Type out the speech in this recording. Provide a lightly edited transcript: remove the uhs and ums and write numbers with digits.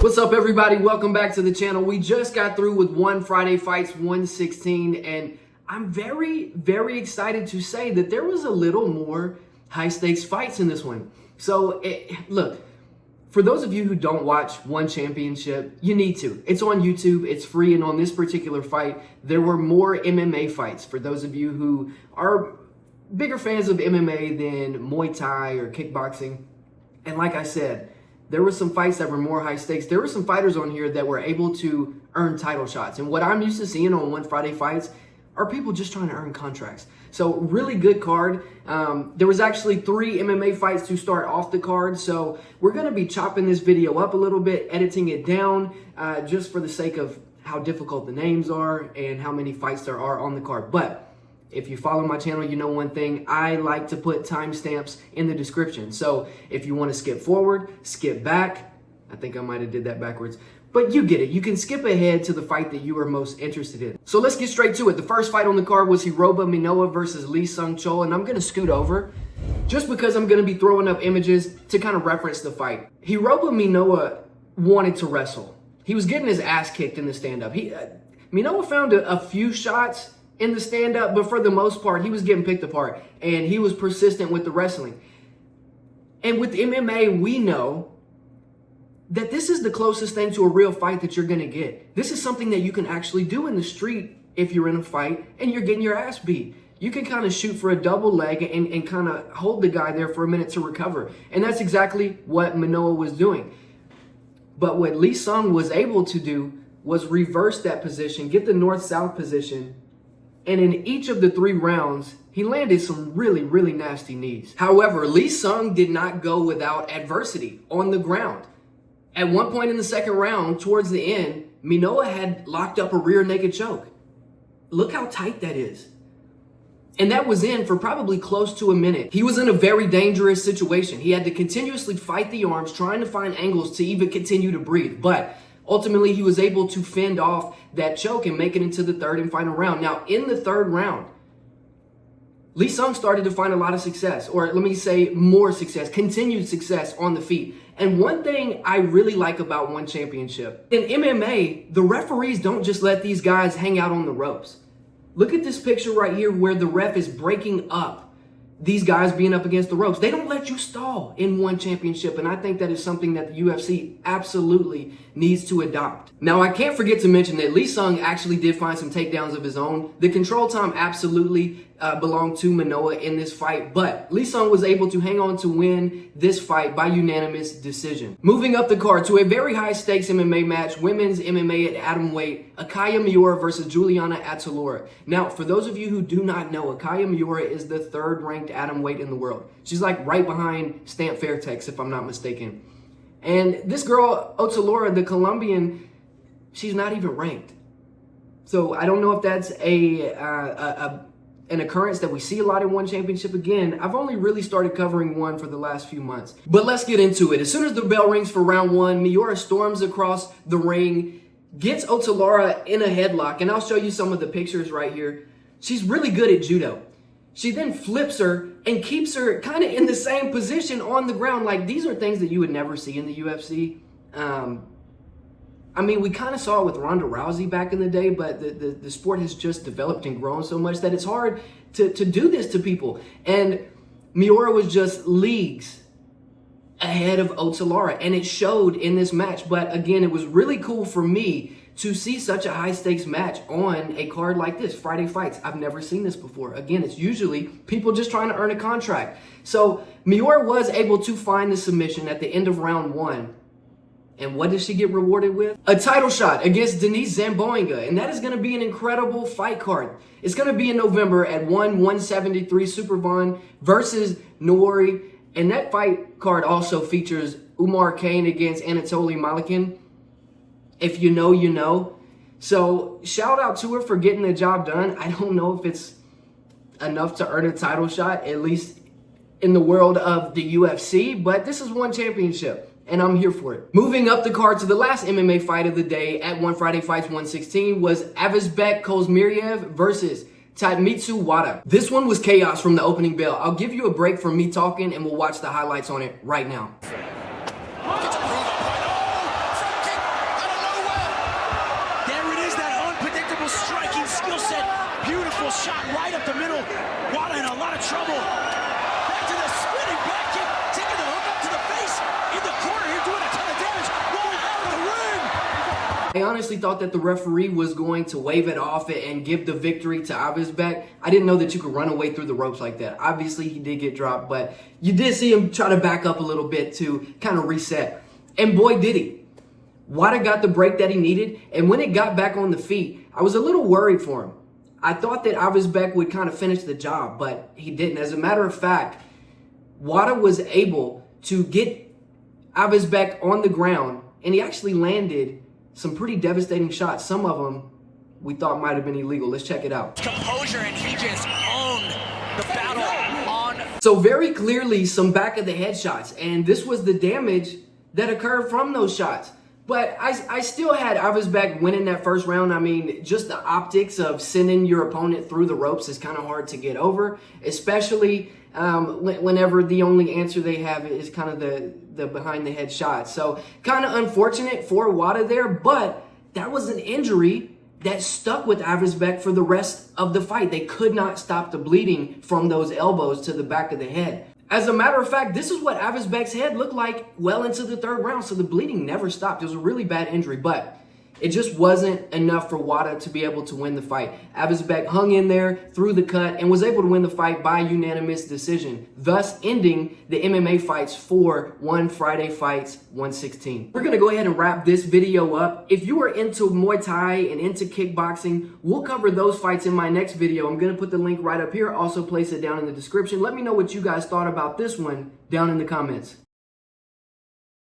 What's up, everybody? Welcome back to the channel. We just got through with One Friday Fights 116, and I'm very, very excited to say that there was a little more high-stakes fights in this one. So, look, for those of you who don't watch One Championship, you need to. It's on YouTube, it's free, and on this particular fight, there were more MMA fights. For those of you who are bigger fans of MMA than Muay Thai or kickboxing, and like I said, there were some fights that were more high stakes. There were some fighters on here that were able to earn title shots. And what I'm used to seeing on One Friday Fights are people just trying to earn contracts. So really good card. There was actually 3 MMA fights to start off the card. So we're going to be chopping this video up a little bit, editing it down just for the sake of how difficult the names are and how many fights there are on the card. But if you follow my channel, you know one thing, I like to put timestamps in the description. So if you want to skip forward, skip back. I think I might have did that backwards, but you get it. You can skip ahead to the fight that you are most interested in. So let's get straight to it. The first fight on the card was Minowa versus Lee Seung, and I'm going to scoot over just because I'm going to be throwing up images to kind of reference the fight. Minowa wanted to wrestle. He was getting his ass kicked in the stand-up. Minowa found a few shots in the stand-up, but for the most part, he was getting picked apart, and he was persistent with the wrestling. And with MMA, we know that this is the closest thing to a real fight that you're going to get. This is something that you can actually do in the street if you're in a fight and you're getting your ass beat. You can kind of shoot for a double leg and kind of hold the guy there for a minute to recover. And that's exactly what Minowa was doing. But what Lee Seung was able to do was reverse that position, get the north-south position, and in each of the 3 rounds, he landed some really, really nasty knees. However, Lee Seung did not go without adversity on the ground. At one point in the second round, towards the end, Minowa had locked up a rear naked choke. Look how tight that is. And that was in for probably close to a minute. He was in a very dangerous situation. He had to continuously fight the arms, trying to find angles to even continue to breathe. But ultimately, he was able to fend off that choke and make it into the third and final round. Now, in the third round, Lee Seung started to find a lot of success, or let me say more success, continued success on the feet. And one thing I really like about One Championship, in MMA, the referees don't just let these guys hang out on the ropes. Look at this picture right here where the ref is breaking up these guys being up against the ropes. They don't let you stall in One Championship, and I think that is something that the UFC absolutely needs to adopt. Now, I can't forget to mention that Lee Seung actually did find some takedowns of his own. The control time absolutely belonged to Minowa in this fight, but Lee Seung was able to hang on to win this fight by unanimous decision. Moving up the card to a very high-stakes MMA match, women's MMA at atomweight, Akaya Miura versus Juliana Otalora. Now, for those of you who do not know, Akaya Miura is the 3rd-ranked atomweight in the world. She's like right behind Stamp Fairtex, if I'm not mistaken. And this girl, Otalora, the Colombian, she's not even ranked. So I don't know if that's an occurrence that we see a lot in One Championship. Again, I've only really started covering One for the last few months. But let's get into it. As soon as the bell rings for round 1, Miura storms across the ring, gets Otalora in a headlock, and I'll show you some of the pictures right here. She's really good at judo. She then flips her and keeps her kind of in the same position on the ground. Like, these are things that you would never see in the UFC. I mean, we kind of saw it with Ronda Rousey back in the day, but the sport has just developed and grown so much that it's hard to do this to people. And Miura was just leagues ahead of Otalora, and it showed in this match. But again, it was really cool for me to see such a high-stakes match on a card like this, Friday Fights. I've never seen this before. Again, it's usually people just trying to earn a contract. So Miura was able to find the submission at the end of round 1. And what did she get rewarded with? A title shot against Denise Zamboanga. And that is going to be an incredible fight card. It's going to be in November at 173 Super Vaughn versus Nori. And that fight card also features Umar Kane against Anatoly Malikin. If you know, you know. So shout out to her for getting the job done. I don't know if it's enough to earn a title shot, at least in the world of the UFC. But this is One Championship, and I'm here for it. Moving up the card to the last MMA fight of the day at One Friday Fights 116 was Avazbek versus Untitled Wada. This one was chaos from the opening bell. I'll give you a break from me talking and we'll watch the highlights on it right now. out of trouble. Back to the spinning back kick, taking the hook up to the face. In the corner here, doing a ton of damage. Rolling out of the ring. I honestly thought that the referee was going to wave it off and give the victory to Avazbek. I didn't know that you could run away through the ropes like that. Obviously, he did get dropped, but you did see him try to back up a little bit to kind of reset. And boy, did he. Wada got the break that he needed, and when it got back on the feet, I was a little worried for him. I thought that Avazbek would kind of finish the job, but he didn't. As a matter of fact, Wada was able to get Avazbek on the ground, and he actually landed some pretty devastating shots. Some of them we thought might have been illegal. Let's check it out. Composure, and he just owned the battle on. So very clearly some back of the head shots, and this was the damage that occurred from those shots. But I still had Avazbek winning that first round. I mean, just the optics of sending your opponent through the ropes is kind of hard to get over, especially whenever the only answer they have is kind of the behind the head shot. So kind of unfortunate for Wada there, but that was an injury that stuck with Avazbek for the rest of the fight. They could not stop the bleeding from those elbows to the back of the head. As a matter of fact, this is what Avazbek's head looked like well into the third round, so the bleeding never stopped. It was a really bad injury, but it just wasn't enough for Wada to be able to win the fight. Avazbek hung in there, threw the cut, and was able to win the fight by unanimous decision, thus ending the MMA fights for One Friday Fights 116. We're going to go ahead and wrap this video up. If you are into Muay Thai and into kickboxing, we'll cover those fights in my next video. I'm going to put the link right up here, also place it down in the description. Let me know what you guys thought about this one down in the comments.